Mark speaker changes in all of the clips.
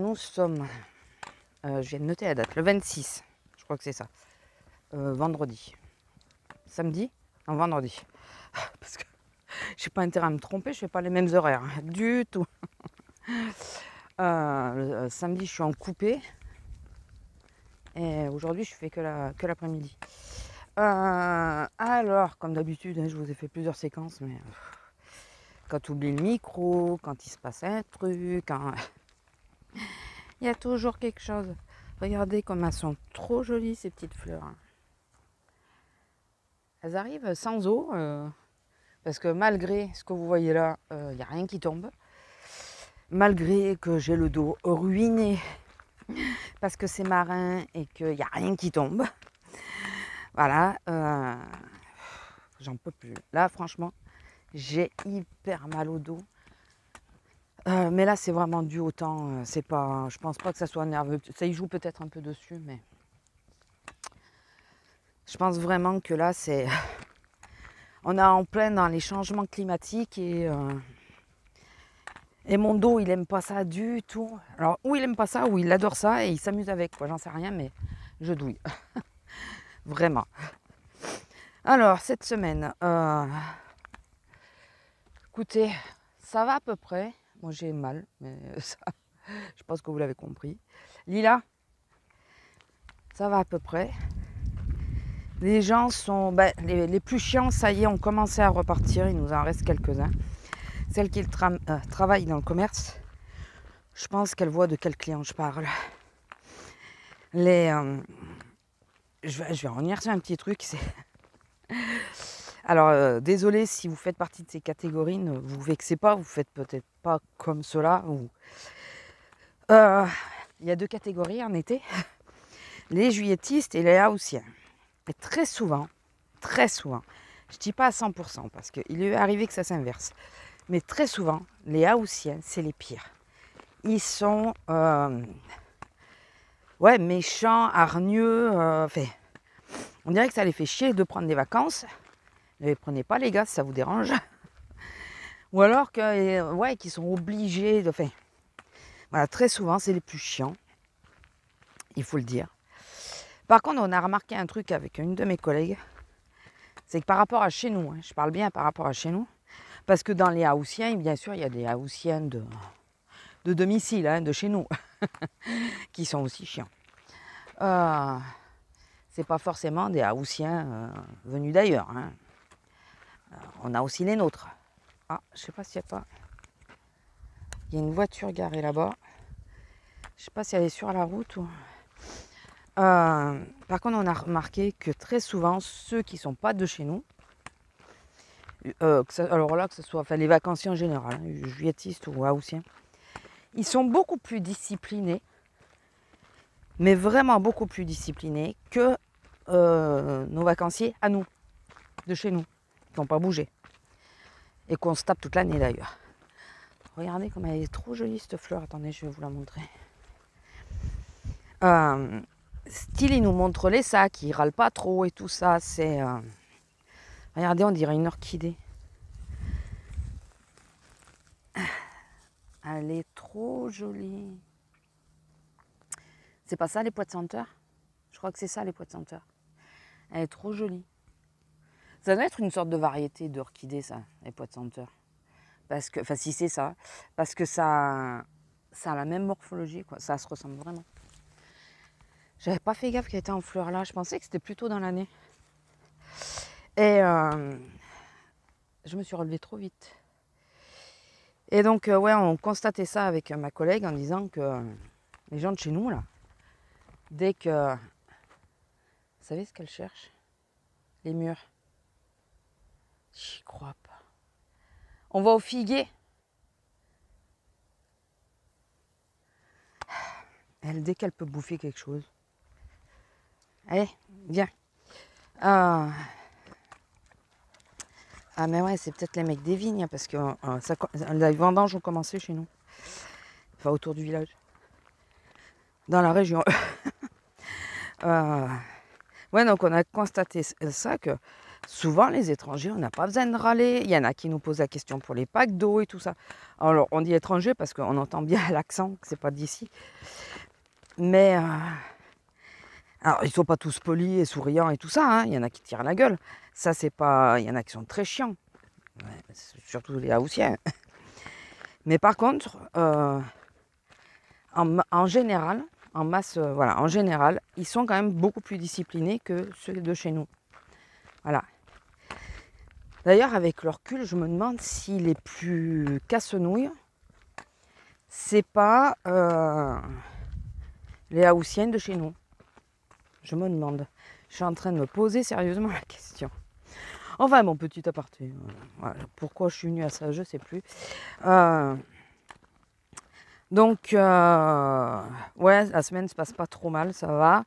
Speaker 1: nous sommes, je viens de noter la date, le 26, je crois que c'est ça, vendredi. Samedi? Non, vendredi. Parce que j'ai pas intérêt à me tromper, je fais pas les mêmes horaires, hein, du tout. Samedi, je suis en coupé. Et aujourd'hui, je fais que l'après-midi. Alors, comme d'habitude, hein, je vous ai fait plusieurs séquences, mais quand tu oublies le micro, quand il se passe un truc, quand... il y a toujours quelque chose. Regardez comme elles sont trop jolies, ces petites fleurs. Elles arrivent sans eau, parce que malgré ce que vous voyez là, il n'y a rien qui tombe. Malgré que j'ai le dos ruiné, parce que c'est marin et qu'il n'y a rien qui tombe. Voilà, j'en peux plus. Là, franchement, j'ai hyper mal au dos. Mais là, c'est vraiment dû au temps. C'est pas, je pense pas que ça soit nerveux. Ça y joue peut-être un peu dessus, mais je pense vraiment que là, c'est... On est en plein dans les changements climatiques et mon dos, il aime pas ça du tout. Alors, ou il aime pas ça, ou il adore ça et il s'amuse avec, quoi. J'en sais rien, mais je douille. Vraiment. Alors, cette semaine, écoutez, ça va à peu près. Moi, j'ai mal, mais ça, je pense que vous l'avez compris. Lila, ça va à peu près. Les gens sont... les plus chiants, ça y est, ont commencé à repartir. Il nous en reste quelques-uns. Celle qui travaille dans le commerce, je pense qu'elle voit de quel client je parle. Je vais revenir sur un petit truc. Alors, désolé si vous faites partie de ces catégories, ne vous vexez pas, vous faites peut-être pas comme cela. Il y a deux catégories en été, les juilletistes et les haussiens. Et très souvent, je dis pas à 100% parce qu'il est arrivé que ça s'inverse, mais très souvent, les haussiens, c'est les pires. Ils sont méchants, hargneux, on dirait que ça les fait chier de prendre des vacances. Ne les prenez pas les gars si ça vous dérange. Ou alors qu'ils sont obligés de... Voilà, très souvent, c'est les plus chiants. Il faut le dire. Par contre, on a remarqué un truc avec une de mes collègues. C'est que par rapport à chez nous, hein, je parle bien par rapport à chez nous, parce que dans les haussiens, bien sûr, il y a des haussiens de domicile, hein, de chez nous, qui sont aussi chiants. C'est pas forcément des haussiens venus d'ailleurs. Hein. On a aussi les nôtres. Ah, je sais pas s'il n'y a pas... Il y a une voiture garée là-bas. Je sais pas si elle est sur la route ou... par contre, on a remarqué que très souvent, ceux qui sont pas de chez nous, alors là, que ce soit les vacanciers en général, hein, juilletistes ou haussiens, ils sont beaucoup plus disciplinés, mais vraiment beaucoup plus disciplinés que nos vacanciers à nous, de chez nous, qui n'ont pas bougé. Et qu'on se tape toute l'année d'ailleurs. Regardez comme elle est trop jolie cette fleur. Attendez, je vais vous la montrer. Style, il nous montre les sacs, il râle pas trop et tout ça. C'est... Regardez, on dirait une orchidée. Elle est trop jolie. C'est pas ça les pois de senteur? Je crois que c'est ça les pois de senteur. Elle est trop jolie. Ça doit être une sorte de variété d'orchidée, ça, les pois de senteur. Parce que, si c'est ça, parce que ça a la même morphologie, quoi. Ça se ressemble vraiment. J'avais pas fait gaffe qu'elle était en fleurs là. Je pensais que c'était plutôt dans l'année. Et je me suis relevée trop vite. Et donc, on constatait ça avec ma collègue en disant que les gens de chez nous, là, dès que... Vous savez ce qu'elle cherche? Les murs. J'y crois pas. On va au figuier. Elle, dès qu'elle peut bouffer quelque chose. Allez, viens. Ah mais ouais, c'est peut-être les mecs des vignes, parce que les vendanges ont commencé chez nous. Enfin, autour du village. Dans la région. Ouais, donc on a constaté ça, que souvent, les étrangers, on n'a pas besoin de râler. Il y en a qui nous posent la question pour les packs d'eau et tout ça. Alors, on dit étranger parce qu'on entend bien l'accent, que c'est pas d'ici. Mais, alors, ils sont pas tous polis et souriants et tout ça. Hein. Il y en a qui tirent la gueule. Ça, c'est pas... Il y en a qui sont très chiants. Ouais, surtout les Haussiens. Mais par contre, en général, en masse, voilà, en général, ils sont quand même beaucoup plus disciplinés que ceux de chez nous. Voilà. D'ailleurs, avec le recul, je me demande si les plus casse-nouilles, c'est pas les Haussiennes de chez nous. Je me demande. Je suis en train de me poser sérieusement la question. Enfin, mon petit aparté. Voilà. Pourquoi je suis venue à ça, je ne sais plus. Donc, ouais, la semaine ne se passe pas trop mal, ça va.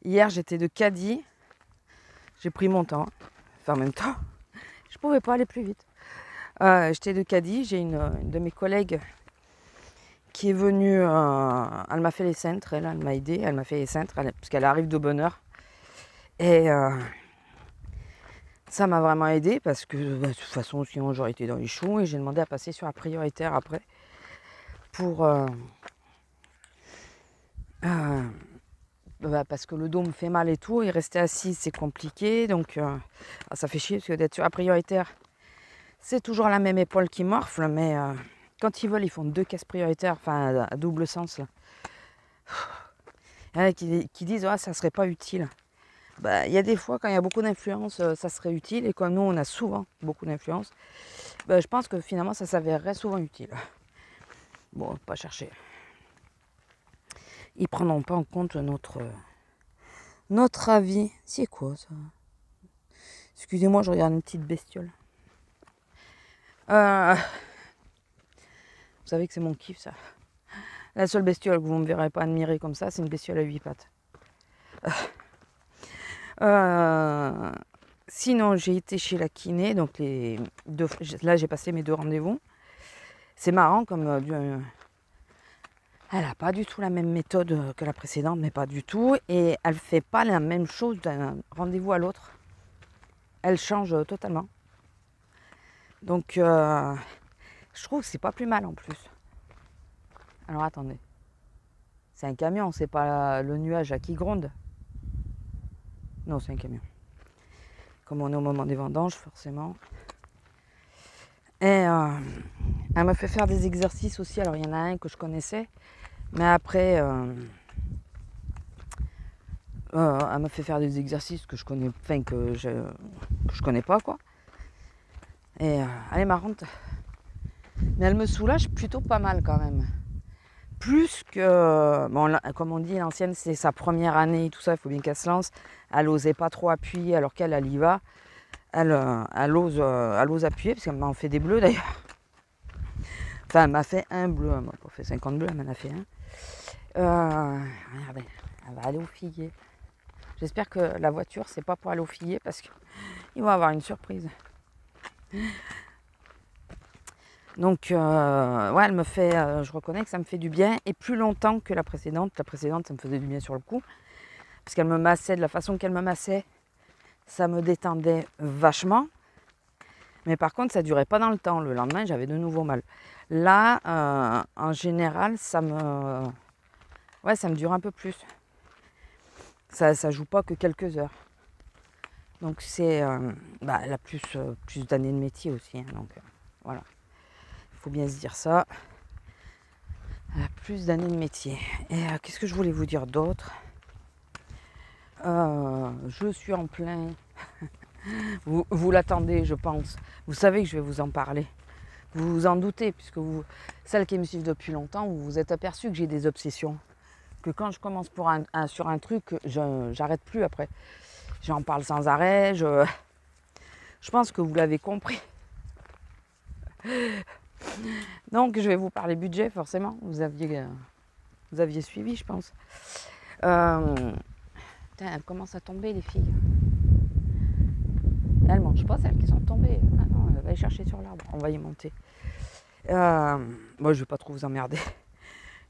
Speaker 1: Hier, j'étais de caddie. J'ai pris mon temps. Enfin, en même temps, je pouvais pas aller plus vite. J'étais de caddie. J'ai une de mes collègues qui est venue. Elle m'a fait les cintres. Elle m'a aidé. Elle m'a fait les cintres parce qu'elle arrive de bonne heure. Et ça m'a vraiment aidé parce que de toute façon, sinon, j'aurais été dans les choux. Et j'ai demandé à passer sur la prioritaire après pour. Parce que le dos me fait mal et tout, et rester assis c'est compliqué, donc ça fait chier parce que d'être sur la prioritaire, c'est toujours la même épaule qui morfle, mais quand ils veulent, ils font 2 caisses prioritaires, enfin à double sens là. Il y en a qui disent ça serait pas utile. Il y a des fois quand il y a beaucoup d'influence, ça serait utile, et comme nous on a souvent beaucoup d'influence, je pense que finalement ça s'avérerait souvent utile. Bon, pas chercher. Ils prendront pas en compte notre avis. C'est quoi ça? Excusez-moi, je regarde une petite bestiole. Vous savez que c'est mon kiff, ça. La seule bestiole que vous ne me verrez pas admirer comme ça, c'est une bestiole à 8 pattes. Sinon, j'ai été chez la kiné. Donc là, j'ai passé mes 2 rendez-vous. C'est marrant comme... elle n'a pas du tout la même méthode que la précédente, mais pas du tout. Et elle ne fait pas la même chose d'un rendez-vous à l'autre. Elle change totalement. Donc, je trouve que c'est pas plus mal en plus. Alors, attendez. C'est un camion, c'est pas le nuage qui gronde. Non, c'est un camion. Comme on est au moment des vendanges, forcément. Et elle m'a fait faire des exercices aussi. Alors, il y en a un que je connaissais. Mais après, elle m'a fait faire des exercices que je connais, enfin, que je connais pas, quoi. Et elle est marrante. Mais elle me soulage plutôt pas mal quand même. Plus que, bon, comme on dit, l'ancienne, c'est sa première année et tout ça, il faut bien qu'elle se lance. Elle n'osait pas trop appuyer, alors qu'elle, elle y va. Elle ose appuyer, parce qu'elle m'a fait des bleus d'ailleurs. Enfin, elle m'a fait un bleu, elle m'a pas fait 50 bleus, elle m'en a fait un. Regardez, elle va aller au figuier. J'espère que la voiture, c'est pas pour aller au figuier, parce qu'ils vont avoir une surprise. Donc, ouais, elle me fait, je reconnais que ça me fait du bien, et plus longtemps que la précédente. La précédente, ça me faisait du bien sur le coup, parce qu'elle me massait de la façon qu'elle me massait, ça me détendait vachement. Mais par contre, ça ne durait pas dans le temps. Le lendemain, j'avais de nouveau mal. Là, en général, ça me dure un peu plus. Ça ne joue pas que quelques heures. Donc, c'est, elle a plus d'années de métier aussi. Hein, donc, voilà. Il faut bien se dire ça. Elle a plus d'années de métier. Et qu'est-ce que je voulais vous dire d'autre? Je suis en plein... vous l'attendez, je pense. Vous savez que je vais vous en parler. Vous vous en doutez, puisque celles qui me suivent depuis longtemps, vous vous êtes aperçu que j'ai des obsessions. Que quand je commence sur un truc, j'arrête plus après. J'en parle sans arrêt. Je pense que vous l'avez compris. Donc, je vais vous parler budget, forcément. Vous aviez suivi, je pense. Putain, elles commencent à tomber, les filles. Elles ne mangent pas celles qui sont tombées. Ah non, elle va les chercher sur l'arbre. On va y monter. Moi, je ne vais pas trop vous emmerder.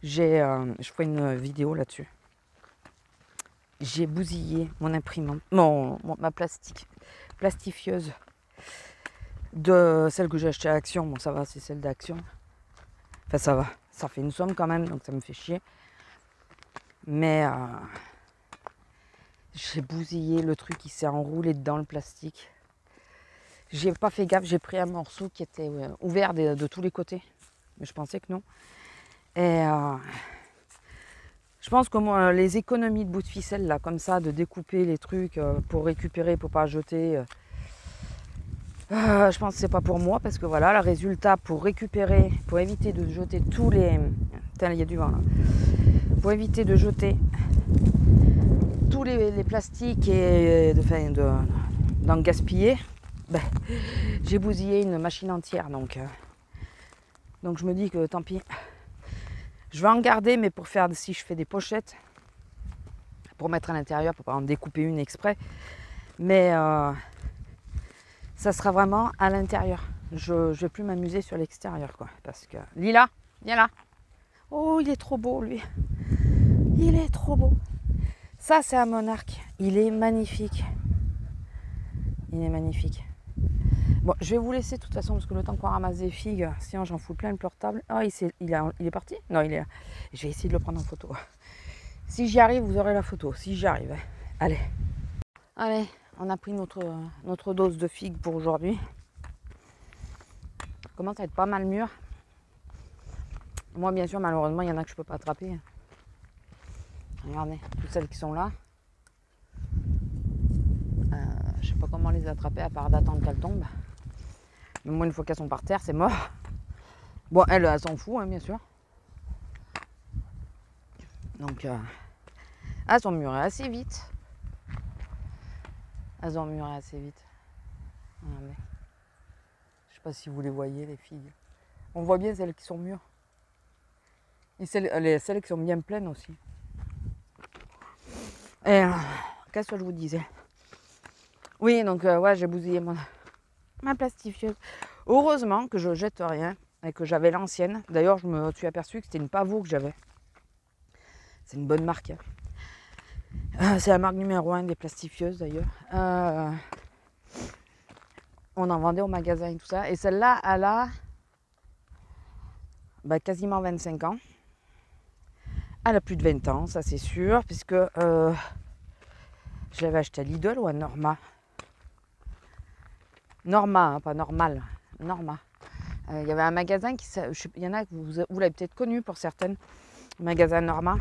Speaker 1: Je ferai une vidéo là-dessus. J'ai bousillé mon imprimante, ma plastique. plastifieuse de celle que j'ai achetée à Action. Bon, ça va, c'est celle d'Action. Enfin, ça va. Ça fait une somme quand même, donc ça me fait chier. Mais j'ai bousillé le truc, il s'est enroulé dedans, le plastique. J'ai pas fait gaffe, j'ai pris un morceau qui était ouvert de tous les côtés. Mais je pensais que non. Et je pense que moi, les économies de bout de ficelle, là, comme ça, de découper les trucs pour récupérer, pour pas jeter, je pense que c'est pas pour moi. Parce que voilà, le résultat, pour récupérer, pour éviter de jeter tous les... Putain, il y a du vent là. Pour éviter de jeter tous les plastiques et d'en gaspiller, ben, j'ai bousillé une machine entière. Donc je me dis que tant pis. Je vais en garder, mais pour faire, si je fais des pochettes, pour mettre à l'intérieur, pour pas en découper une exprès. Mais ça sera vraiment à l'intérieur. Je ne vais plus m'amuser sur l'extérieur, quoi. Parce que Lila, viens là. Oh, il est trop beau, lui. Il est trop beau. Ça, c'est un monarque. Il est magnifique. Il est magnifique. Bon, je vais vous laisser de toute façon, parce que le temps qu'on ramasse des figues, sinon j'en fous plein le portable. Ah, il est parti? Non, il est là. Je vais essayer de le prendre en photo. Si j'y arrive, vous aurez la photo. Si j'y arrive. Allez. Allez, on a pris notre dose de figues pour aujourd'hui. Ça commence à être pas mal mûr. Moi, bien sûr, malheureusement, il y en a que je peux pas attraper. Regardez, toutes celles qui sont là. Je sais pas comment les attraper à part d'attendre qu'elles tombent. Mais moi, une fois qu'elles sont par terre, c'est mort. Bon, elles s'en fout, hein, bien sûr. Donc, elles ont mûri assez vite. Elles ont mûri assez vite. Regardez. Je sais pas si vous les voyez, les figues. On voit bien celles qui sont mûres. Et celles qui sont bien pleines aussi. Et qu'est-ce que je vous disais? Oui, donc ouais, j'ai bousillé ma plastifieuse. Heureusement que je jette rien et que j'avais l'ancienne. D'ailleurs, je me suis aperçue que c'était une Pavo que j'avais. C'est une bonne marque. C'est la marque numéro 1 des plastifieuses d'ailleurs. On en vendait au magasin et tout ça. Et celle-là, elle a quasiment 25 ans. Elle a plus de 20 ans, ça c'est sûr, puisque je l'avais acheté à Lidl ou à Norma. Norma, hein, pas normal. Norma. Il y avait un magasin il y en a que vous l'avez peut-être connu pour certaines. Le magasin Norma.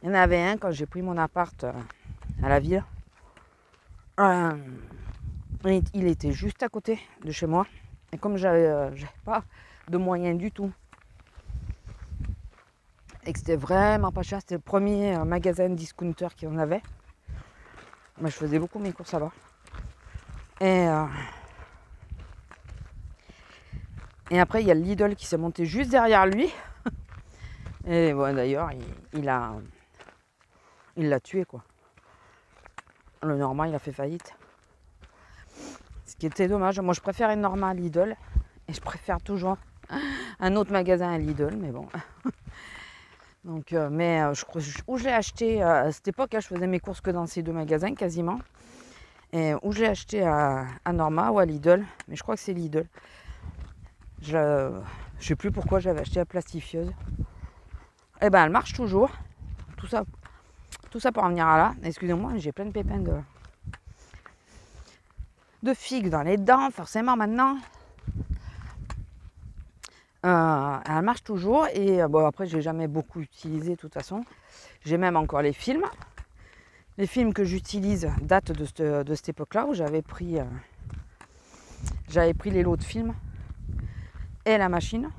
Speaker 1: Il y en avait un quand j'ai pris mon appart à la ville. Il était juste à côté de chez moi. Et comme j'avais pas de moyens du tout, et que c'était vraiment pas cher, c'était le premier magasin discounter qu'il y en avait. Moi, je faisais beaucoup mes courses là-bas. Et après, il y a le Lidl qui s'est monté juste derrière lui. Et bon, d'ailleurs, il l'a tué, quoi. Le Norma, il a fait faillite. Ce qui était dommage. Moi, je préfère une Norma à Lidl. Et je préfère toujours un autre magasin à Lidl, mais bon. Donc, où je l'ai acheté à cette époque, je faisais mes courses que dans ces deux magasins quasiment. Et où je l'ai acheté à Norma ou à Lidl, mais je crois que c'est Lidl. Je sais plus pourquoi j'avais acheté la plastifieuse. Eh ben, elle marche toujours. Tout ça pour en venir à là. Excusez-moi, j'ai plein de pépins de figues dans les dents, forcément maintenant. Elle marche toujours et bon, après j'ai jamais beaucoup utilisé de toute façon. J'ai même encore les films. Les films que j'utilise datent de cette époque-là où j'avais pris les lots de films et la machine.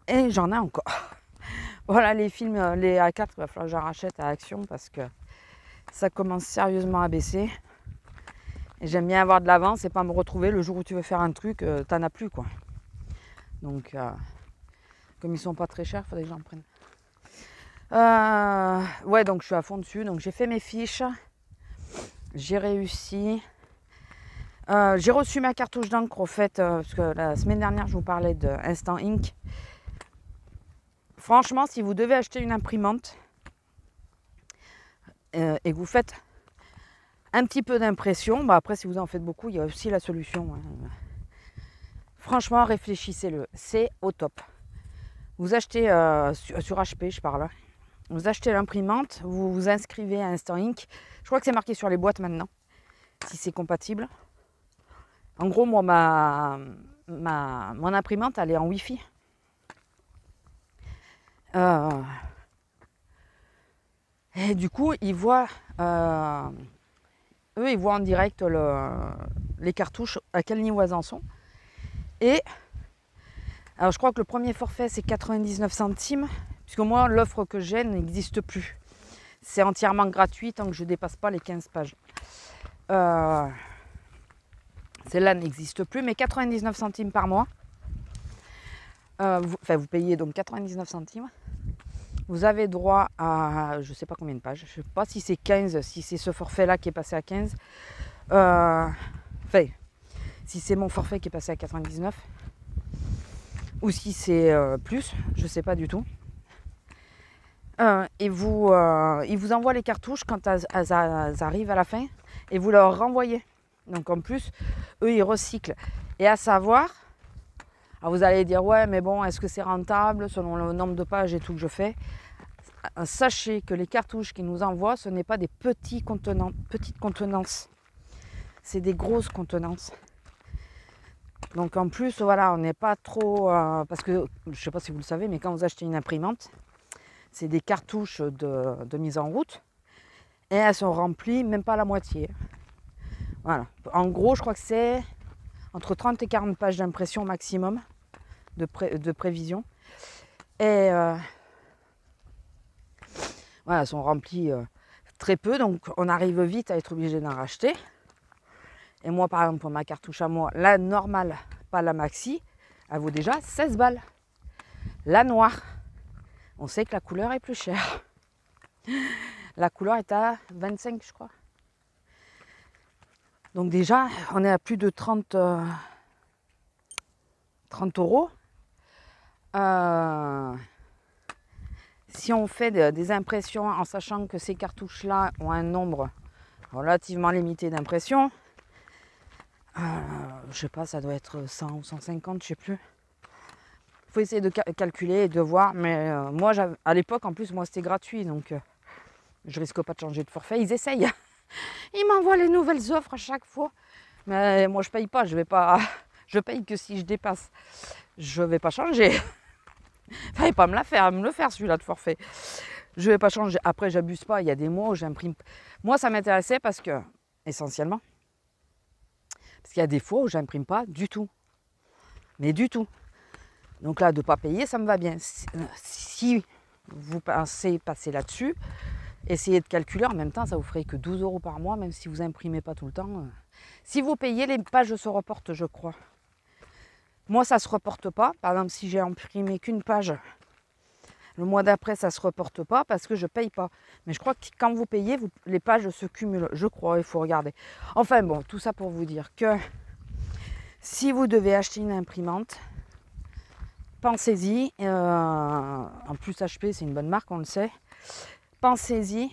Speaker 1: Et j'en ai encore. Voilà les films, les A4, il va falloir que j'en rachète à Action parce que ça commence sérieusement à baisser. Et j'aime bien avoir de l'avance et pas me retrouver le jour où tu veux faire un truc, t'en as plus, quoi. Donc, comme ils sont pas très chers, il faudrait que j'en prenne. Ouais, donc je suis à fond dessus. Donc j'ai fait mes fiches. J'ai réussi. J'ai reçu ma cartouche d'encre au fait, parce que la semaine dernière, je vous parlais de Instant Ink. Franchement, si vous devez acheter une imprimante et que vous faites un petit peu d'impression. Bah, après, si vous en faites beaucoup, il y a aussi la solution. Hein. Franchement, réfléchissez-le. C'est au top. Vous achetez, sur HP, je parle. Vous achetez l'imprimante, vous vous inscrivez à Instant Ink. Je crois que c'est marqué sur les boîtes maintenant, si c'est compatible. En gros, moi, mon imprimante, elle est en Wi-Fi. Et du coup, ils voient en direct les cartouches, à quel niveau elles en sont. Et alors, je crois que le premier forfait, c'est 99 centimes, puisque moi, l'offre que j'ai n'existe plus. C'est entièrement gratuit tant que je ne dépasse pas les 15 pages. Celle-là n'existe plus, mais 99 centimes par mois. Vous payez donc 99 centimes. Vous avez droit à, je ne sais pas combien de pages, je ne sais pas si c'est 15, si c'est ce forfait-là qui est passé à 15. Si c'est mon forfait qui est passé à 99, ou si c'est plus, je ne sais pas du tout. Ils vous envoient les cartouches quand elles arrivent à la fin et vous leur renvoyez. Donc en plus, eux, ils recyclent. Et à savoir, alors vous allez dire, ouais, mais bon, est-ce que c'est rentable selon le nombre de pages et tout que je fais? Sachez que les cartouches qu'ils nous envoient, ce n'est pas des petites contenances. C'est des grosses contenances. Donc en plus, voilà, on n'est pas trop... parce que, je ne sais pas si vous le savez, mais quand vous achetez une imprimante, c'est des cartouches de mise en route. Et elles sont remplies, même pas à la moitié. Voilà. En gros, je crois que c'est entre 30 et 40 pages d'impression maximum de prévision. Et voilà, elles sont remplies très peu, donc on arrive vite à être obligé d'en racheter. Et moi, par exemple, pour ma cartouche à moi, la normale, pas la maxi, elle vaut déjà 16 balles. La noire, on sait que la couleur est plus chère. La couleur est à 25, je crois. Donc déjà, on est à plus de 30 euros. Si on fait des impressions en sachant que ces cartouches-là ont un nombre relativement limité d'impressions, je sais pas, ça doit être 100 ou 150, je sais plus. Il faut essayer de calculer et de voir, mais moi, à l'époque, en plus, moi, c'était gratuit, donc je risque pas de changer de forfait. Ils essayent. Ils m'envoient les nouvelles offres à chaque fois. Mais moi, je paye pas. Je paye que si je dépasse. Je vais pas changer. Fallait pas me le faire celui-là de forfait. Je vais pas changer. Après, j'abuse pas. Il y a des mois où j'imprime. Moi, ça m'intéressait parce que, essentiellement, parce qu'il y a des fois où j'imprime pas du tout. Mais du tout. Donc là, de ne pas payer, ça me va bien. Si vous pensez passer là-dessus, essayez de calculer. En même temps, ça vous ferait que 12 euros par mois, même si vous imprimez pas tout le temps. Si vous payez, les pages se reportent, je crois. Moi, ça ne se reporte pas. Par exemple, si j'ai imprimé qu'une page, le mois d'après, ça ne se reporte pas parce que je ne paye pas. Mais je crois que quand vous payez, les pages se cumulent. Je crois, il faut regarder. Enfin bon, tout ça pour vous dire que si vous devez acheter une imprimante, pensez-y. En plus, HP, c'est une bonne marque, on le sait. Pensez-y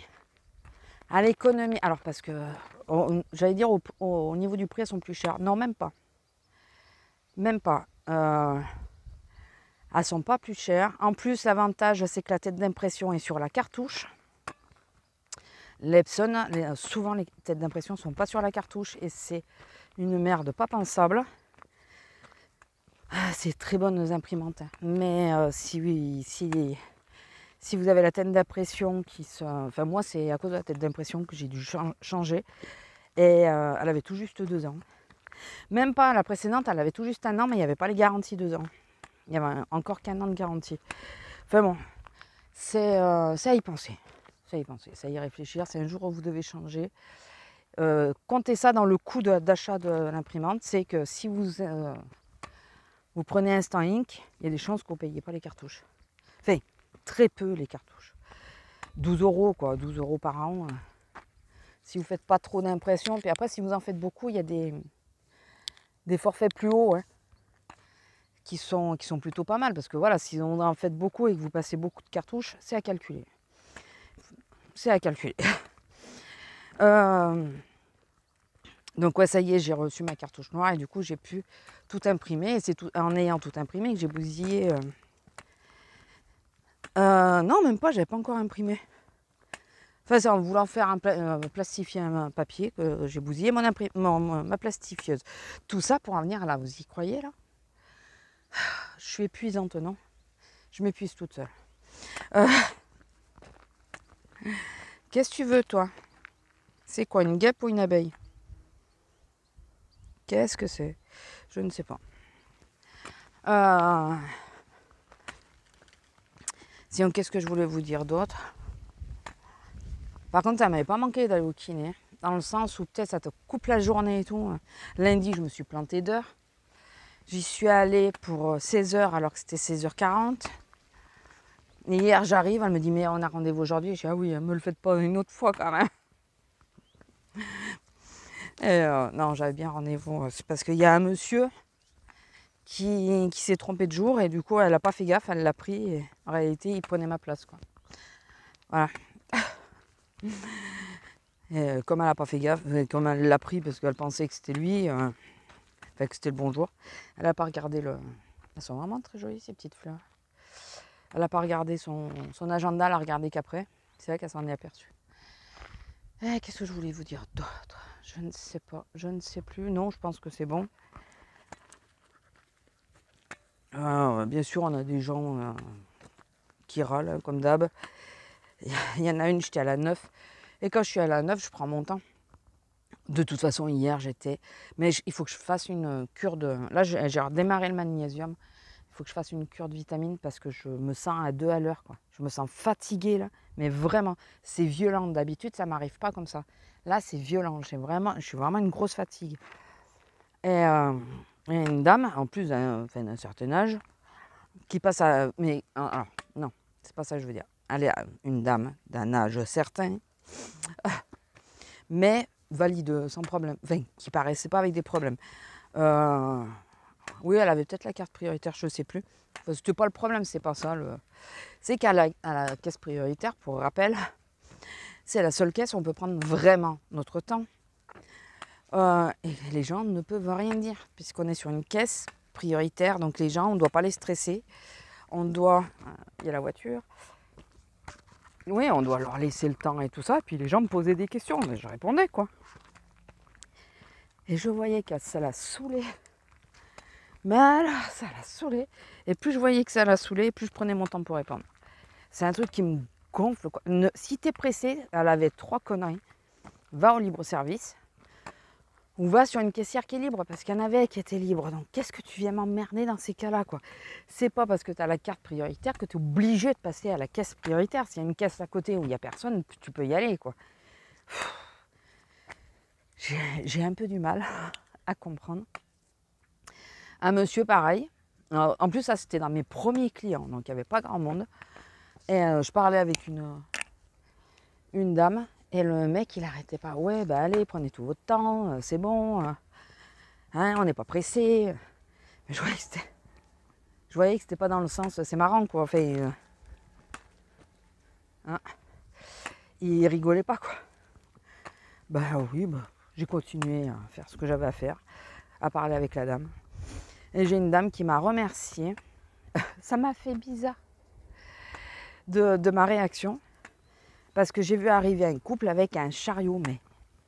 Speaker 1: à l'économie. Alors, parce que, j'allais dire, au niveau du prix, elles sont plus chères. Non, même pas. Même pas. Elles sont pas plus chères. En plus, l'avantage, c'est que la tête d'impression est sur la cartouche. L'Epson, souvent, les têtes d'impression ne sont pas sur la cartouche et c'est une merde pas pensable. C'est très bonnes imprimantes. Mais si vous avez la tête d'impression Enfin, moi, c'est à cause de la tête d'impression que j'ai dû changer. Et elle avait tout juste 2 ans. Même pas, la précédente, elle avait tout juste 1 an, mais il n'y avait pas les garanties 2 ans. Il y avait encore qu'1 an de garantie. Enfin bon, c'est à y penser. C'est à y penser, c'est à y réfléchir. C'est un jour où vous devez changer. Comptez ça dans le coût d'achat de l'imprimante. C'est que si vous prenez Instant Ink, il y a des chances que vous ne payiez pas les cartouches. Enfin, très peu les cartouches. 12 euros, quoi, 12 euros par an. Si vous ne faites pas trop d'impression. Puis après, si vous en faites beaucoup, il y a des forfaits plus hauts. Hein, qui sont plutôt pas mal. Parce que voilà, si vous en faites beaucoup et que vous passez beaucoup de cartouches, c'est à calculer. C'est à calculer. Donc ouais, ça y est, j'ai reçu ma cartouche noire et du coup j'ai pu tout imprimer. Et c'est tout, en ayant tout imprimé que j'ai bousillé. Non, même pas, j'avais pas encore imprimé. Enfin, c'est en voulant faire plastifier un papier que j'ai bousillé ma plastifieuse. Tout ça pour en venir à là, vous y croyez là? Je suis épuisante, non? Je m'épuise toute seule. Qu'est-ce que tu veux, toi? C'est quoi, une guêpe ou une abeille? Qu'est-ce que c'est? Je ne sais pas. Sinon, qu'est-ce que je voulais vous dire d'autre? Par contre, ça m'avait pas manqué d'aller au kiné, dans le sens où peut-être ça te coupe la journée et tout. Lundi, je me suis plantée d'heures. J'y suis allée pour 16h alors que c'était 16h40. Et hier, j'arrive, elle me dit, mais on a rendez-vous aujourd'hui. Je dis, ah oui, me le faites pas une autre fois quand même. Et non, j'avais bien rendez-vous. C'est parce qu'il y a un monsieur qui s'est trompé de jour et du coup, elle n'a pas fait gaffe, elle l'a pris. Et en réalité, il prenait ma place, quoi. Voilà. Et comme elle n'a pas fait gaffe, comme elle l'a pris parce qu'elle pensait que c'était lui, que c'était le bonjour, elle n'a pas regardé le... Elles sont vraiment très jolies, ces petites fleurs. Elle n'a pas regardé son agenda, elle a regardé qu'après. C'est vrai qu'elle s'en est aperçue. Qu'est-ce que je voulais vous dire d'autre? Je ne sais pas, je ne sais plus. Non, je pense que c'est bon. Bien sûr, on a des gens qui râlent, comme d'hab. Il y en a une, j'étais à la 9. Et quand je suis à la 9, je prends mon temps. De toute façon, hier, j'étais... Mais il faut que je fasse une cure de... Là, j'ai redémarré le magnésium. Il faut que je fasse une cure de vitamines parce que je me sens à 2 à l'heure, quoi. Je me sens fatiguée, là. Mais vraiment, c'est violent. D'habitude, ça ne m'arrive pas comme ça. Là, c'est violent. Je suis vraiment une grosse fatigue. Et une dame, en plus d'un certain âge, qui passe à... Mais alors, non, c'est pas ça que je veux dire. Elle est une dame d'un âge certain, mais valide sans problème. Enfin, qui paraissait pas avec des problèmes. Oui, elle avait peut-être la carte prioritaire, je ne sais plus. Enfin, c'était pas le problème, c'est pas ça. C'est qu'à la caisse prioritaire, pour rappel, c'est la seule caisse où on peut prendre vraiment notre temps. Et les gens ne peuvent rien dire, puisqu'on est sur une caisse prioritaire, donc les gens, on ne doit pas les stresser. On doit... Il y a la voiture. Oui, on doit leur laisser le temps et tout ça. Puis les gens me posaient des questions, mais je répondais, quoi. Et je voyais que ça la saoulait. Mais alors, ça la saoulait. Et plus je voyais que ça la saoulait, plus je prenais mon temps pour répondre. C'est un truc qui me gonfle, quoi. Si t'es pressé, elle avait 3 conneries. Va au libre-service. Ou va sur une caissière qui est libre, parce qu'il y en avait qui étaient libres. Donc qu'est-ce que tu viens m'emmerder dans ces cas-là, quoi? C'est pas parce que tu as la carte prioritaire que tu es obligé de passer à la caisse prioritaire. S'il y a une caisse à côté où il n'y a personne, tu peux y aller, quoi. J'ai un peu du mal à comprendre. Un monsieur, pareil. Alors, en plus, ça, c'était dans mes premiers clients, donc il n'y avait pas grand monde. Et je parlais avec une dame. Et le mec, il n'arrêtait pas. Ouais, bah allez, prenez tout votre temps, c'est bon. Hein, on n'est pas pressé. Mais je voyais que c'était pas dans le sens. C'est marrant, quoi. Enfin, hein, il rigolait pas, quoi. Bah oui, bah, j'ai continué à faire ce que j'avais à faire, à parler avec la dame. Et j'ai une dame qui m'a remerciée. Ça m'a fait bizarre de ma réaction. Parce que j'ai vu arriver un couple avec un chariot, mais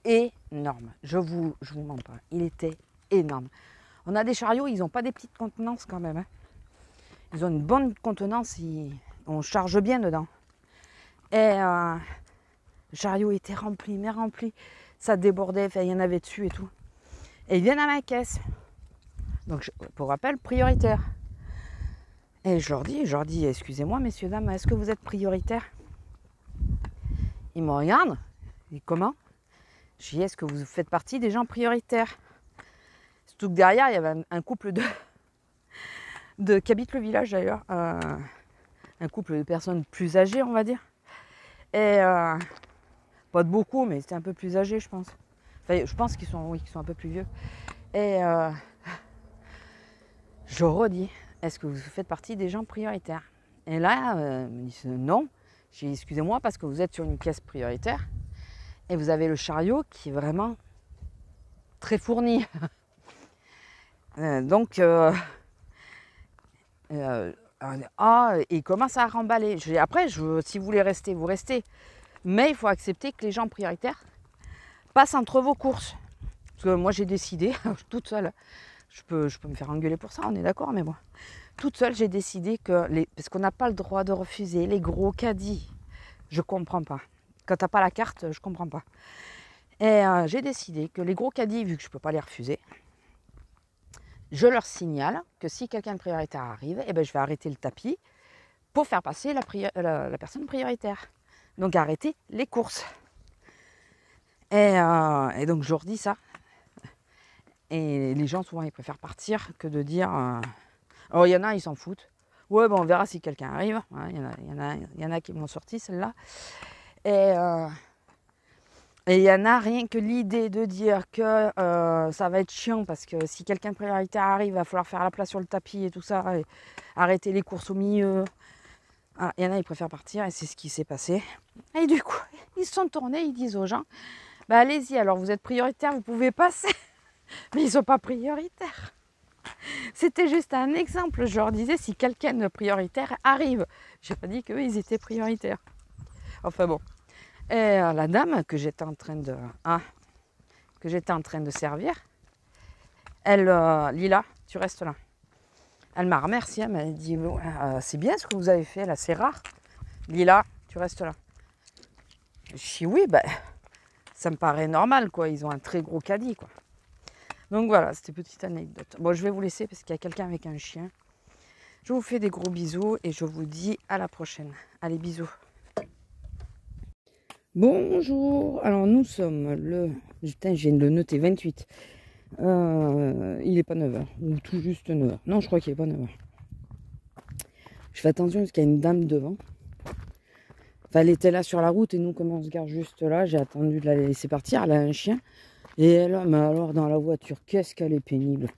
Speaker 1: énorme. Je vous mens pas. Il était énorme. On a des chariots, ils n'ont pas des petites contenances quand même. Hein. Ils ont une bonne contenance, on charge bien dedans. Et le chariot était rempli, mais rempli. Ça débordait, enfin, il y en avait dessus et tout. Et ils viennent à ma caisse. Donc, pour rappel, prioritaire. Et je leur dis, excusez-moi, messieurs, dames, est-ce que vous êtes prioritaire? Ils me regardent. Et comment? Je dis, est-ce que vous faites partie des gens prioritaires? Surtout que derrière, il y avait un couple qui habitent le village d'ailleurs. Un couple de personnes plus âgées, on va dire. Et pas de beaucoup, mais c'était un peu plus âgé, je pense. Enfin, je pense qu'ils sont un peu plus vieux. Et je redis, est-ce que vous faites partie des gens prioritaires? Et là, ils me disent non. J'ai dit, excusez-moi, parce que vous êtes sur une caisse prioritaire et vous avez le chariot qui est vraiment très fourni. Donc, il commence à remballer. Après, si vous voulez rester, vous restez. Mais il faut accepter que les gens prioritaires passent entre vos courses. Parce que moi, j'ai décidé, toute seule, je peux me faire engueuler pour ça, on est d'accord, mais moi, toute seule, j'ai décidé que, parce qu'on n'a pas le droit de refuser les gros caddies. Je comprends pas. Quand t'as pas la carte, je comprends pas. Et j'ai décidé que les gros caddies, vu que je peux pas les refuser, je leur signale que si quelqu'un de prioritaire arrive, eh ben, je vais arrêter le tapis pour faire passer la personne prioritaire. Donc arrêter les courses. Et donc je leur dis ça. Et les gens souvent ils préfèrent partir que de dire... Alors il y en a, ils s'en foutent. Ouais, bon, on verra si quelqu'un arrive. Il y en a qui m'ont sorti celle-là. Et il y en a rien que l'idée de dire que ça va être chiant parce que si quelqu'un de prioritaire arrive, il va falloir faire la place sur le tapis et tout ça, et arrêter les courses au milieu. Ah, il y en a, ils préfèrent partir et c'est ce qui s'est passé. Et du coup, ils se sont tournés, ils disent aux gens, bah allez-y, alors vous êtes prioritaire, vous pouvez passer. Mais ils ne sont pas prioritaires. C'était juste un exemple. Je leur disais si quelqu'un de prioritaire arrive. J'ai pas dit qu'eux, ils étaient prioritaires. Enfin bon. Et la dame que j'étais en train de servir, elle, Lila, tu restes là. Elle m'a remercié, elle m'a dit c'est bien ce que vous avez fait là, c'est rare. Lila, tu restes là. Je dis oui, ben, ça me paraît normal quoi, ils ont un très gros caddie quoi. Donc voilà, c'était petite anecdote. Bon, je vais vous laisser parce qu'il y a quelqu'un avec un chien. Je vous fais des gros bisous et je vous dis à la prochaine. Allez, bisous. Bonjour, alors nous sommes le... Putain, je viens de le noter, 28. Il n'est pas 9h, ou tout juste 9h. Non, je crois qu'il n'est pas 9h. Je fais attention parce qu'il y a une dame devant. Enfin, elle était là sur la route et nous, comme on se garde juste là, j'ai attendu de la laisser partir. Elle a un chien. Et elle, mais alors dans la voiture, qu'est-ce qu'elle est pénible.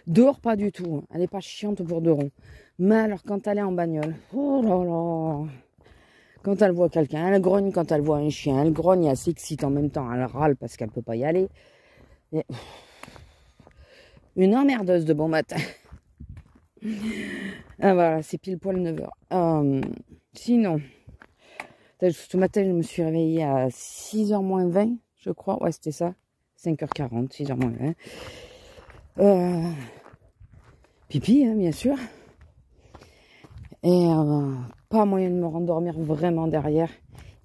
Speaker 1: Dehors, pas du tout. Elle n'est pas chiante pour de rond. Mais alors, quand elle est en bagnole, oh là là. Quand elle voit quelqu'un, elle grogne quand elle voit un chien. Elle grogne et elle s'excite en même temps. Elle râle parce qu'elle ne peut pas y aller. Et... Une emmerdeuse de bon matin. Ah voilà, c'est pile poil 9h. Sinon, ce matin, je me suis réveillée à 6h moins 20, je crois. Ouais, c'était ça. 5h40, 6h moins 20. Pipi, hein, bien sûr. Et pas moyen de me rendormir vraiment derrière.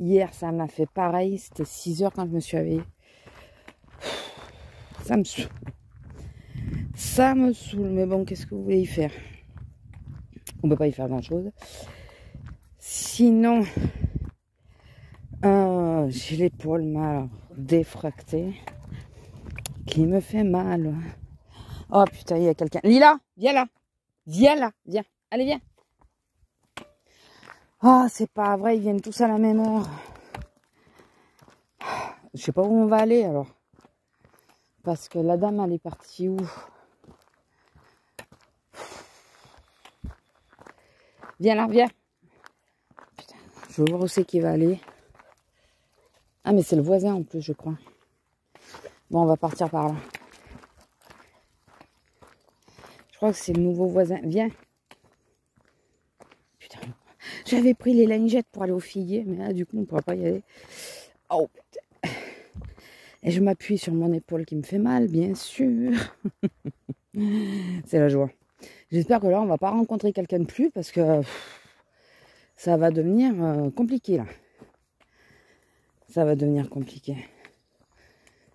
Speaker 1: Hier, ça m'a fait pareil. C'était 6h quand je me suis réveillée. Ça me saoule. Ça me saoule. Mais bon, qu'est-ce que vous voulez y faire? On peut pas y faire grand-chose. Sinon, j'ai l'épaule mal défractée qui me fait mal. Oh putain, il y a quelqu'un. Lila, viens là. Viens là, viens. Allez, viens. Ah, c'est pas vrai, ils viennent tous à la même heure. Je sais pas où on va aller alors. Parce que la dame, elle est partie où? Viens là, viens. Putain, je veux voir où c'est qu'il va aller. Ah, mais c'est le voisin en plus, je crois. Bon, on va partir par là. Je crois que c'est le nouveau voisin. Viens. Putain. J'avais pris les lingettes pour aller au figuier, mais là, du coup, on ne pourra pas y aller. Oh, putain. Et je m'appuie sur mon épaule qui me fait mal, bien sûr. C'est la joie. J'espère que là, on ne va pas rencontrer quelqu'un de plus parce que ça va devenir compliqué, là. Ça va devenir compliqué.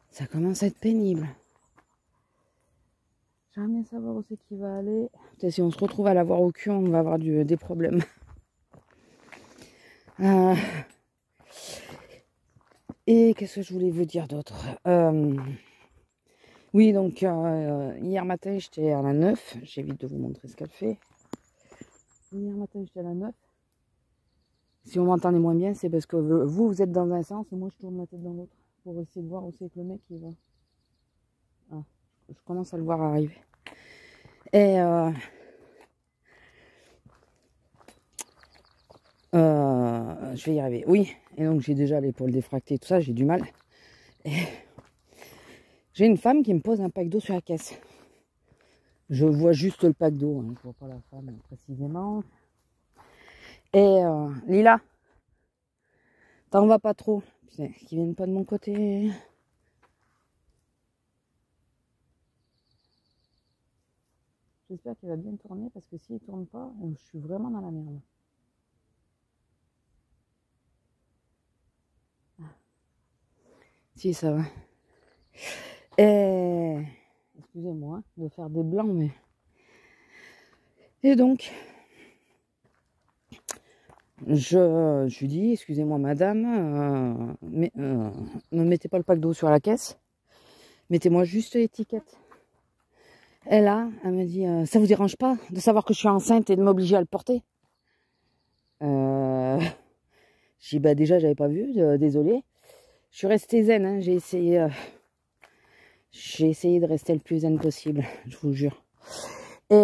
Speaker 1: Ça commence à être pénible. J'aimerais bien savoir où c'est qu'il va aller. Peut-être si on se retrouve à l'avoir au cul, on va avoir des problèmes. Et qu'est-ce que je voulais vous dire d'autre? Oui, donc hier matin, j'étais à la 9. J'évite de vous montrer ce qu'elle fait. Hier matin, j'étais à la 9. Si on m'entendait moins bien, c'est parce que vous êtes dans un sens et moi, je tourne la tête dans l'autre pour essayer de voir où c'est que le mec il va. Ah, je commence à le voir arriver. Et je vais y arriver. Oui, et donc j'ai déjà l'épaule défractée, tout ça, j'ai du mal. Et J'ai une femme qui me pose un pack d'eau sur la caisse. Je vois juste le pack d'eau, hein, je vois pas la femme précisément. Et Lila, t'en vas pas trop. Putain, qu'ils viennent pas de mon côté. J'espère qu'il va bien tourner parce que s'il tourne pas, je suis vraiment dans la merde. Si, ça va. Et excusez-moi de faire des blancs, mais... Et donc, je lui dis, excusez-moi madame, ne mettez pas le pack d'eau sur la caisse, mettez-moi juste l'étiquette. Et là, elle me dit, ça vous dérange pas de savoir que je suis enceinte et de m'obliger à le porter? Je dis, bah déjà, j'avais pas vu, désolé. Je suis restée zen, hein, j'ai essayé de rester le plus zen possible, je vous jure. Et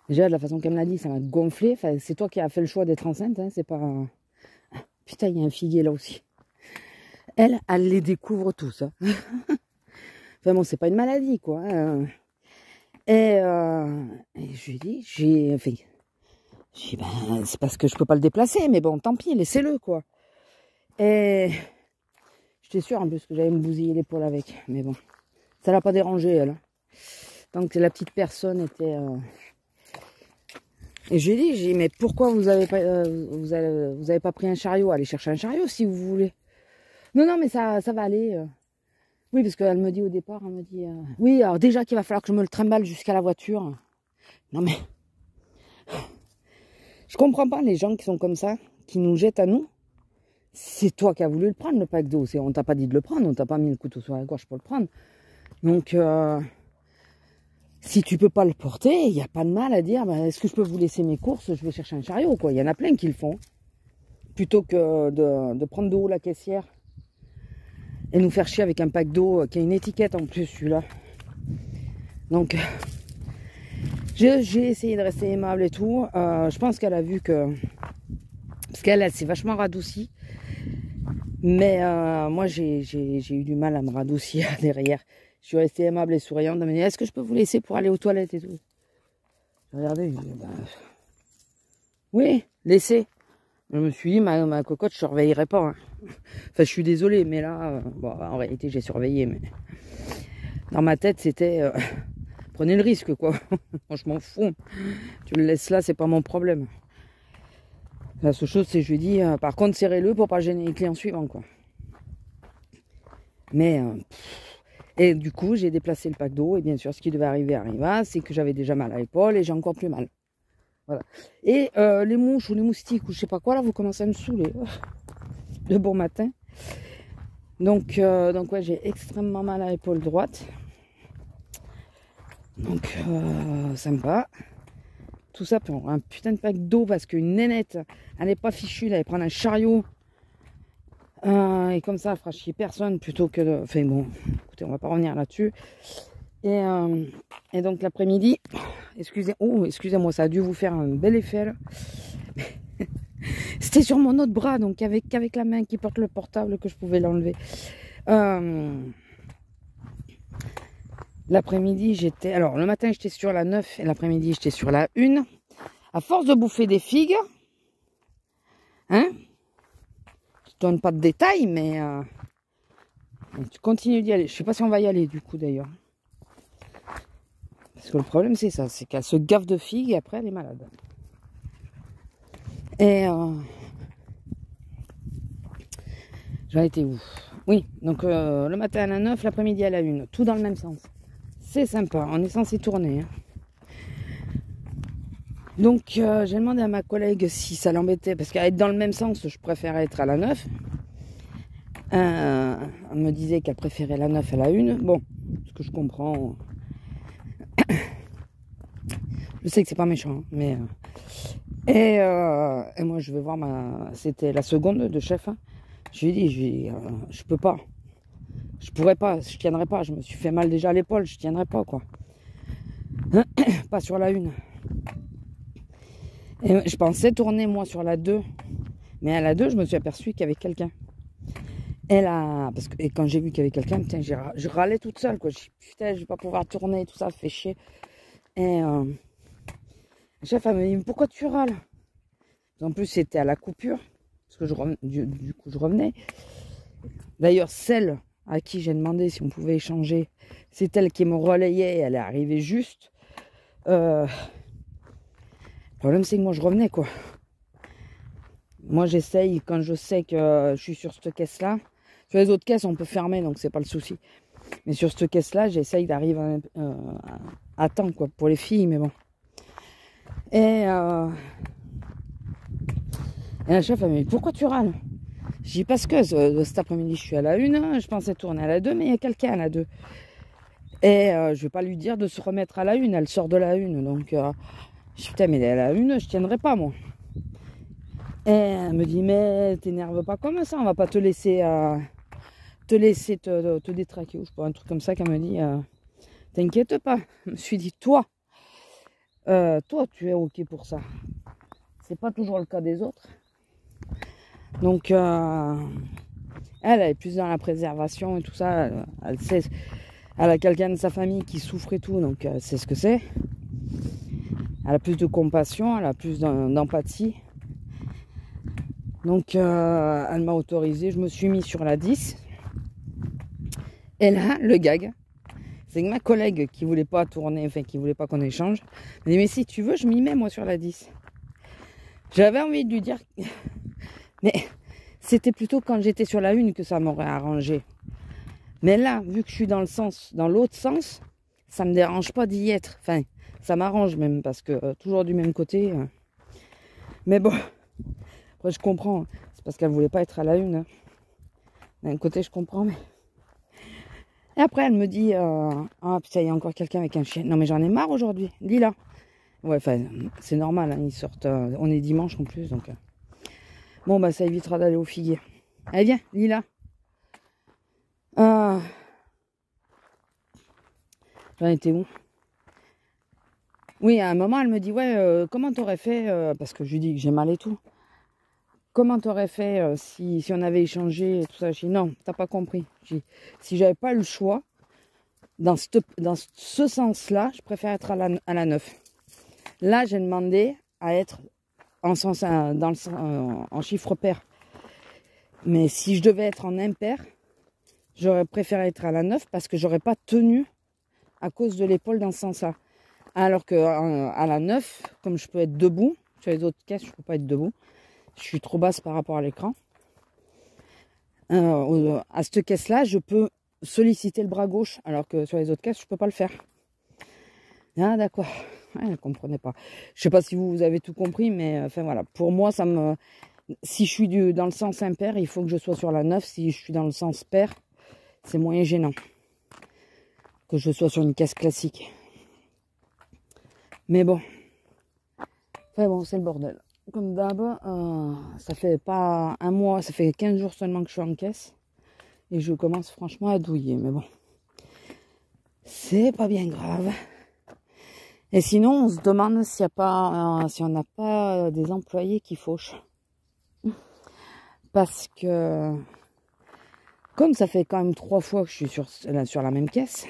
Speaker 1: déjà, de la façon qu'elle me l'a dit, ça m'a gonflé. Enfin, c'est toi qui as fait le choix d'être enceinte, hein, c'est pas... Putain, il y a un figuier là aussi. Elle les découvre tous. Hein. Enfin bon, c'est pas une maladie, quoi. Hein. Et je lui ai dit, ben, c'est parce que je peux pas le déplacer, mais bon, tant pis, laissez-le, quoi. Et j'étais sûre en plus que j'allais me bousiller l'épaule avec, mais bon, ça l'a pas dérangé, elle. Hein. Donc la petite personne était... Et je lui ai dit, mais pourquoi vous avez pas pris un chariot? Allez chercher un chariot si vous voulez. Non, mais ça va aller. Oui, parce qu'elle me dit au départ, elle me dit, oui, alors déjà qu'il va falloir que je me le trimballe jusqu'à la voiture. Non mais, je comprends pas les gens qui sont comme ça, qui nous jettent à nous. C'est toi qui as voulu le prendre, le pack d'eau. On t'a pas dit de le prendre, on t'a pas mis le couteau sur la gorge pour le prendre. Donc, si tu peux pas le porter, il n'y a pas de mal à dire, bah, est-ce que je peux vous laisser mes courses, je vais chercher un chariot, quoi. Il y en a plein qui le font. Plutôt que de prendre de haut la caissière et nous faire chier avec un pack d'eau qui a une étiquette en plus, celui-là. Donc, j'ai essayé de rester aimable et tout. Je pense qu'elle a vu que... Parce qu'elle s'est vachement radoucie. Mais moi, j'ai eu du mal à me radoucir derrière. Je suis restée aimable et souriante. Elle m'a dit, est-ce que je peux vous laisser pour aller aux toilettes et tout? J'ai regardé, je dis, bah, oui, laissez. Je me suis dit, ma cocotte, je surveillerai pas. Hein. Enfin, je suis désolée, mais là, bon, en réalité, j'ai surveillé. Mais dans ma tête, c'était, prenez le risque, quoi. Moi, je m'en fous. Tu le laisses là, c'est pas mon problème. La seule chose, c'est que je lui ai dit, par contre, serrez-le pour pas gêner les clients suivants, quoi. Mais, et du coup, j'ai déplacé le pack d'eau, et bien sûr, ce qui devait arriver arriva, c'est que j'avais déjà mal à l'épaule, et j'ai encore plus mal. Voilà. Et les mouches, ou les moustiques, ou je sais pas quoi, là, vous commencez à me saouler. De bon matin. Donc ouais, j'ai extrêmement mal à l'épaule droite. Donc, sympa. Tout ça pour un putain de pack d'eau parce qu'une nénette, elle n'est pas fichue, elle allait prendre un chariot. Et comme ça, elle fera chier personne plutôt que de... Enfin bon, écoutez, on va pas revenir là-dessus. Et donc l'après-midi, excusez-moi, ça a dû vous faire un bel effet là. C'était sur mon autre bras, donc avec la main qui porte le portable que je pouvais l'enlever. L'après-midi, j'étais... Alors, le matin, j'étais sur la 9 et l'après-midi, j'étais sur la 1. À force de bouffer des figues, hein, je te donne pas de détails, mais tu continues d'y aller. Je sais pas si on va y aller, du coup, d'ailleurs. Parce que le problème, c'est ça, c'est qu'elle se gaffe de figues et après, elle est malade. Et... j'en étais où? Oui, donc le matin à la 9, l'après-midi à la 1. Tout dans le même sens. C'est sympa, on est censé tourner. Hein. Donc j'ai demandé à ma collègue si ça l'embêtait, parce qu'à être dans le même sens, je préfère être à la 9. Elle me disait qu'elle préférait la 9 à la 1. Bon, ce que je comprends. Je sais que c'est pas méchant, mais... Et moi je vais voir C'était la seconde de chef. Hein. Je lui ai dit, je peux pas. Je pourrais pas, je tiendrais pas. Je me suis fait mal déjà à l'épaule, je tiendrais pas, quoi. Pas sur la 1. Et je pensais tourner, moi, sur la 2. Mais à la 2, je me suis aperçu qu'il y avait quelqu'un. Et quand j'ai vu qu'il y avait quelqu'un, putain, je râlais toute seule, quoi. Je dis, putain, je vais pas pouvoir tourner, tout ça, fait chier. Et le chef, elle me dit, mais pourquoi tu râles? En plus, c'était à la coupure, parce que du coup, je revenais. D'ailleurs, celle à qui j'ai demandé si on pouvait échanger, c'est elle qui me relayait, elle est arrivée juste. Le problème, c'est que moi, je revenais, quoi. Moi, j'essaye, quand je sais que je suis sur cette caisse-là. Sur les autres caisses, on peut fermer, donc c'est pas le souci. Mais sur cette caisse-là, j'essaye d'arriver à temps, quoi, pour les filles, mais bon. Et la chef, elle me dit, pourquoi tu râles? Je dis, parce que cet après-midi, je suis à la 1, je pensais tourner à la 2, mais il y a quelqu'un à la 2. Et je vais pas lui dire de se remettre à la 1, elle sort de la 1. Donc, je dis, putain, mais à la 1, je tiendrai pas, moi. Et elle me dit, mais t'énerve pas comme ça, on va pas te laisser te détraquer, ou je sais pas, un truc comme ça qu'elle me dit, t'inquiète pas. Je me suis dit, toi, tu es ok pour ça. C'est pas toujours le cas des autres. Donc, elle est plus dans la préservation et tout ça. Elle sait, elle a quelqu'un de sa famille qui souffre et tout, donc elle sait ce que c'est. Elle a plus de compassion, elle a plus d'empathie. Donc, elle m'a autorisé, je me suis mis sur la 10. Et là, le gag, c'est que ma collègue qui voulait pas tourner, enfin qui voulait pas qu'on échange, m'a dit, mais si tu veux, je m'y mets moi sur la 10. J'avais envie de lui dire, mais c'était plutôt quand j'étais sur la 1 que ça m'aurait arrangé. Mais là, vu que je suis dans l'autre sens, ça me dérange pas d'y être. Enfin, ça m'arrange même parce que toujours du même côté. Mais bon, après je comprends. C'est parce qu'elle voulait pas être à la 1. Hein. D'un côté, je comprends, mais... Et après, elle me dit, ah putain, il y a encore quelqu'un avec un chien. Non, mais j'en ai marre aujourd'hui. Dis-là. Ouais, enfin, c'est normal. Hein, ils sortent. On est dimanche en plus, donc. Bon, bah, ça évitera d'aller au figuier. Allez, viens, Lila. J'en étais où? Oui, à un moment, elle me dit, ouais, comment t'aurais fait, parce que je lui dis que j'ai mal et tout. Comment t'aurais fait si on avait échangé et tout ça? Je dis, non, t'as pas compris. Je dis, si j'avais pas le choix, dans ce sens-là, je préfère être à la 9. Là, j'ai demandé à être en chiffre pair. Mais si je devais être en impair, j'aurais préféré être à la 9 parce que j'aurais pas tenu à cause de l'épaule dans ce sens-là. Alors que à la 9, comme je peux être debout, sur les autres caisses, je peux pas être debout. Je suis trop basse par rapport à l'écran. À cette caisse-là, je peux solliciter le bras gauche, alors que sur les autres caisses, je peux pas le faire. Ah, d'accord. Elle ne comprenait pas. Je sais pas si vous avez tout compris, mais enfin voilà. Pour moi, si je suis dans le sens impair, il faut que je sois sur la 9. Si je suis dans le sens pair, c'est moyen gênant que je sois sur une caisse classique. Mais bon. Enfin bon, c'est le bordel. Comme d'hab, ça fait pas un mois, ça fait 15 jours seulement que je suis en caisse. Et je commence franchement à douiller. Mais bon, c'est pas bien grave. Et sinon, on se demande si on n'a pas des employés qui fauchent. Parce que, comme ça fait quand même 3 fois que je suis sur la même caisse,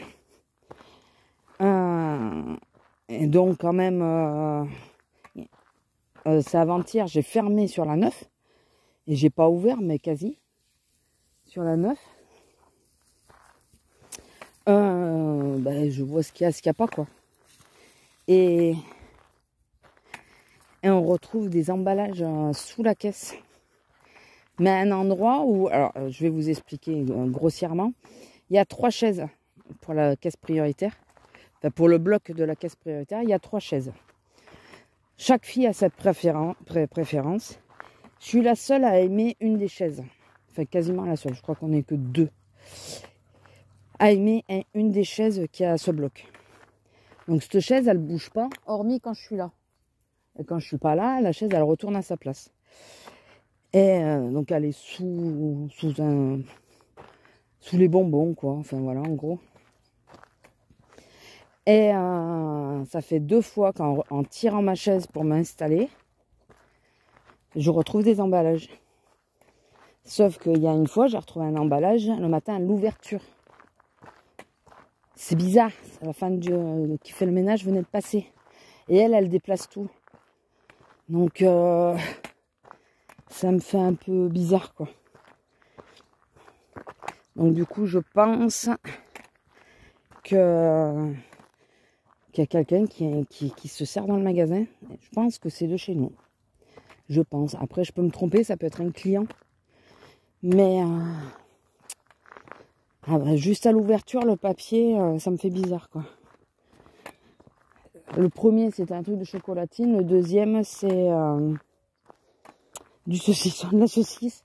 Speaker 1: et donc quand même, c'est avant-hier, j'ai fermé sur la 9, et j'ai pas ouvert, mais quasi, sur la 9. Ben, je vois ce qu'il y a, ce qu'il n'y a pas, quoi. Et on retrouve des emballages sous la caisse. Mais à un endroit où, alors je vais vous expliquer grossièrement, il y a 3 chaises pour la caisse prioritaire. Enfin, pour le bloc de la caisse prioritaire, il y a 3 chaises. Chaque fille a sa préférence. Je suis la seule à aimer une des chaises. Enfin, quasiment la seule. Je crois qu'on n'est que 2 à aimer une des chaises qui a ce bloc. Donc cette chaise, elle bouge pas, hormis quand je suis là. Et quand je suis pas là, la chaise, elle retourne à sa place. Et donc elle est sous les bonbons, quoi. Enfin voilà, en gros. Et ça fait 2 fois qu'en tirant ma chaise pour m'installer, je retrouve des emballages. Sauf qu'il y a une fois, j'ai retrouvé un emballage le matin à l'ouverture. C'est bizarre. La femme qui fait le ménage venait de passer. Et elle déplace tout. Donc, ça me fait un peu bizarre, quoi. Donc, du coup, je pense qu'il y a quelqu'un qui se sert dans le magasin. Je pense que c'est de chez nous. Je pense. Après, je peux me tromper, ça peut être un client. Mais juste à l'ouverture, le papier, ça me fait bizarre, quoi. Le premier, c'était un truc de chocolatine. Le deuxième, c'est du saucisson, de la saucisse.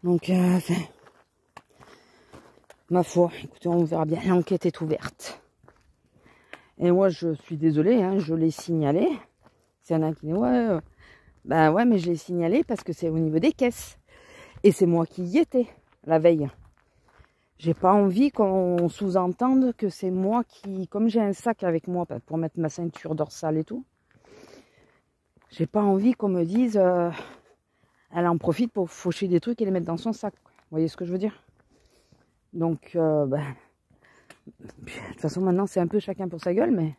Speaker 1: Donc, ma foi, écoutez, on verra bien. L'enquête est ouverte. Et moi, je suis désolée, hein, je l'ai signalé. S'il y en a qui disent, ouais, ben ouais, mais je l'ai signalé parce que c'est au niveau des caisses. Et c'est moi qui y étais la veille. J'ai pas envie qu'on sous-entende que c'est moi qui... Comme j'ai un sac avec moi pour mettre ma ceinture dorsale et tout, j'ai pas envie qu'on me dise elle en profite pour faucher des trucs et les mettre dans son sac. Vous voyez ce que je veux dire? Donc, de toute façon, maintenant, c'est un peu chacun pour sa gueule, mais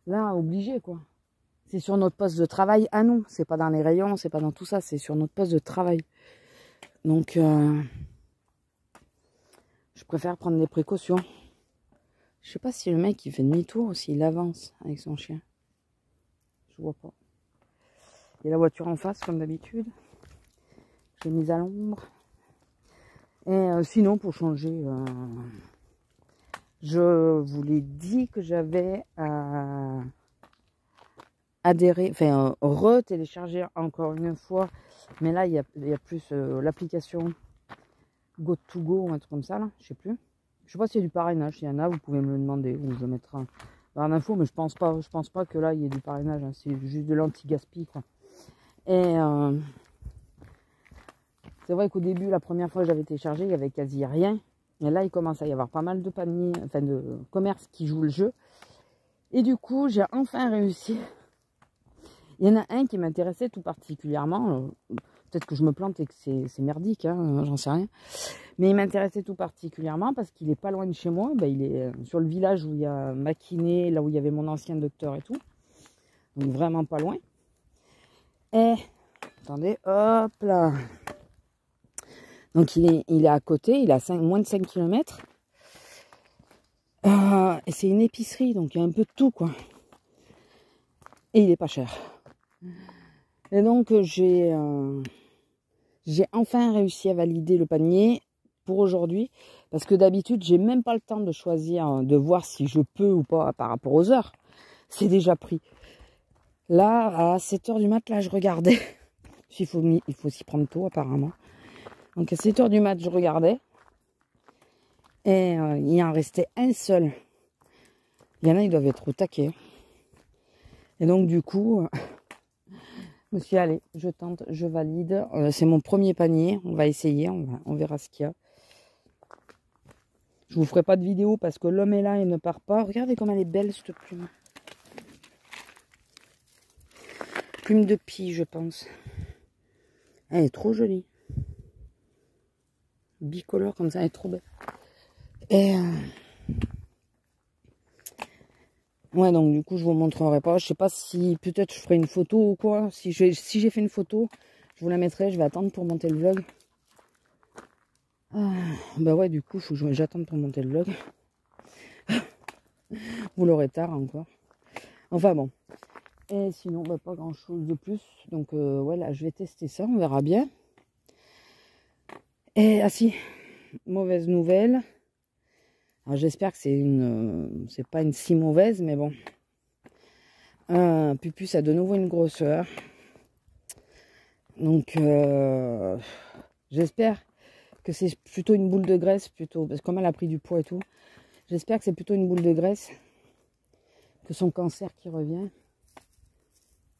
Speaker 1: là, obligé, quoi. C'est sur notre poste de travail à nous. C'est pas dans les rayons, c'est pas dans tout ça, c'est sur notre poste de travail. Donc, je préfère prendre des précautions. Je sais pas si le mec, il fait demi-tour ou s'il avance avec son chien. Je vois pas. Il y a la voiture en face, comme d'habitude. Je l'ai mise à l'ombre. Et sinon, pour changer, je vous l'ai dit que j'avais adhéré, enfin, retéléchargé encore une fois. Mais là, il y a plus l'application Go2Go, un truc comme ça, là. Je sais plus. Je sais pas s'il y a du parrainage. S'il y en a, vous pouvez me le demander. Ou je mettrai en info, mais je pense pas que là, il y ait du parrainage. Hein. C'est juste de l'anti-gaspi, quoi. Et c'est vrai qu'au début, la première fois que j'avais téléchargé, il y avait quasi rien. Et là, il commence à y avoir pas mal de paniers, enfin de commerces qui jouent le jeu. Et du coup, j'ai enfin réussi. Il y en a un qui m'intéressait tout particulièrement. Peut-être que je me plante et que c'est merdique, hein, j'en sais rien. Mais il m'intéressait tout particulièrement parce qu'il est pas loin de chez moi. Ben, il est sur le village où il y a ma kiné, là où il y avait mon ancien docteur et tout. Donc vraiment pas loin. Et, attendez, hop là. Donc il est à côté, il a moins de 5 km. Et c'est une épicerie, donc il y a un peu de tout, quoi. Et il est pas cher. Et donc j'ai enfin réussi à valider le panier pour aujourd'hui. Parce que d'habitude, j'ai même pas le temps de choisir, de voir si je peux ou pas par rapport aux heures. C'est déjà pris. Là, à 7 h du mat, là, je regardais. Il faut s'y prendre tôt, apparemment. Donc à 7 h du mat, je regardais. Et il en restait un seul. Il y en a, ils doivent être au taquet. Et donc du coup, je me suis dit, allez, je tente, je valide. C'est mon premier panier. On va essayer, on verra ce qu'il y a. Je vous ferai pas de vidéo parce que l'homme est là et ne part pas. Regardez comme elle est belle, cette plume. Plume de pie, je pense. Elle est trop jolie. Bicolore comme ça, elle est trop belle. Et ouais, donc du coup, je vous montrerai pas. Je sais pas si peut-être je ferai une photo ou quoi. Si j'ai fait une photo, je vous la mettrai. Je vais attendre pour monter le vlog. Bah ouais, du coup, il faut que j'attende pour monter le vlog. Vous l'aurez tard encore. Enfin bon. Et sinon, bah, pas grand chose de plus. Donc voilà, je vais tester ça, on verra bien. Et ah si, mauvaise nouvelle. Alors j'espère que c'est pas une si mauvaise, mais bon. Pupus a de nouveau une grosseur. Donc j'espère que c'est plutôt une boule de graisse, plutôt, parce que comme elle a pris du poids et tout, j'espère que c'est plutôt une boule de graisse que son cancer qui revient.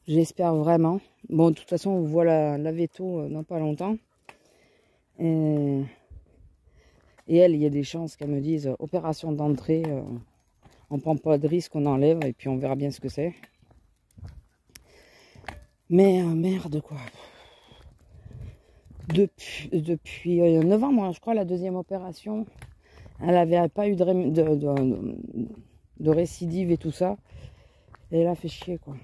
Speaker 1: J'espère vraiment. Bon, de toute façon, on voit la veto dans pas longtemps. Et elle, il y a des chances qu'elle me dise opération d'entrée, on prend pas de risque, on enlève et puis on verra bien ce que c'est. Mais merde quoi. depuis 9 ans, je crois, la deuxième opération. Elle n'avait pas eu de récidive et tout ça. Et elle a fait chier, quoi.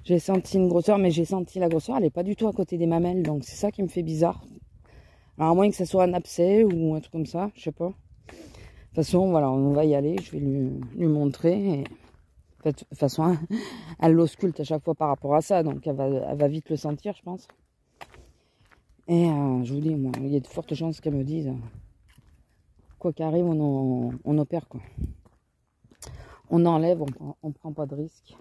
Speaker 1: J'ai senti une grosseur, mais j'ai senti la grosseur, elle n'est pas du tout à côté des mamelles. Donc c'est ça qui me fait bizarre. Alors à moins que ce soit un abcès ou un truc comme ça, je sais pas. De toute façon, voilà, on va y aller. Je vais lui montrer. Et... de toute façon, elle l'ausculte à chaque fois par rapport à ça. Donc elle va vite le sentir, je pense. Et je vous dis, moi, il y a de fortes chances qu'elle me dise, quoi qu'arrive, on opère, quoi. On enlève, on prend pas de risque.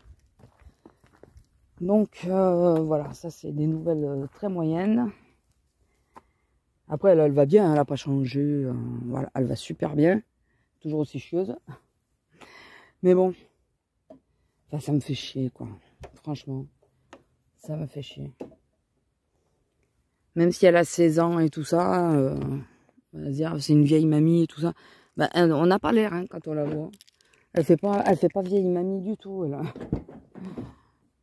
Speaker 1: Donc voilà, ça c'est des nouvelles très moyennes. Après elle va bien, elle n'a pas changé, voilà, elle va super bien, toujours aussi chieuse. Mais bon, enfin, ça me fait chier, quoi. Franchement, ça me fait chier. Même si elle a 16 ans et tout ça, on va dire c'est une vieille mamie et tout ça. Ben, on n'a pas l'air, hein, quand on la voit. Elle fait pas vieille mamie du tout, elle.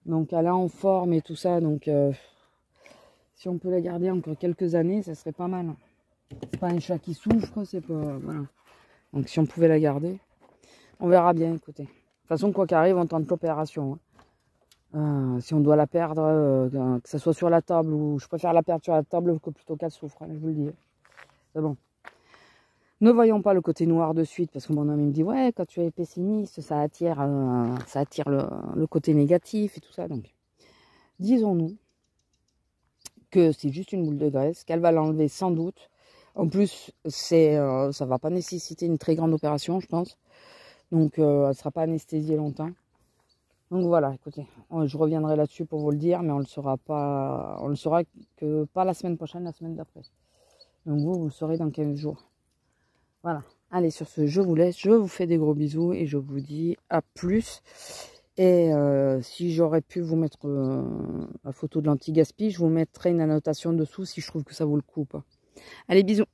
Speaker 1: Donc elle est en forme et tout ça, donc si on peut la garder encore quelques années, ça serait pas mal. C'est pas un chat qui souffre, c'est pas... Voilà. Donc si on pouvait la garder, on verra bien, écoutez. De toute façon, quoi qu'arrive, on tente l'opération. Hein. Si on doit la perdre, que ce soit sur la table, ou je préfère la perdre sur la table plutôt qu'elle souffre, hein, je vous le dis. C'est bon. Ne voyons pas le côté noir de suite, parce que mon ami me dit, ouais, quand tu es pessimiste, ça attire le côté négatif et tout ça. Donc, disons-nous que c'est juste une boule de graisse, qu'elle va l'enlever sans doute. En plus, ça va pas nécessiter une très grande opération, je pense. Donc, elle ne sera pas anesthésiée longtemps. Donc voilà, écoutez, je reviendrai là-dessus pour vous le dire, mais on le saura que pas la semaine prochaine, la semaine d'après. Donc vous le saurez dans 15 jours. Voilà. Allez, sur ce, je vous laisse. Je vous fais des gros bisous et je vous dis à plus. Et si j'aurais pu vous mettre la photo de l'anti-gaspi, je vous mettrai une annotation dessous si je trouve que ça vaut le coup ou pas. Allez, bisous.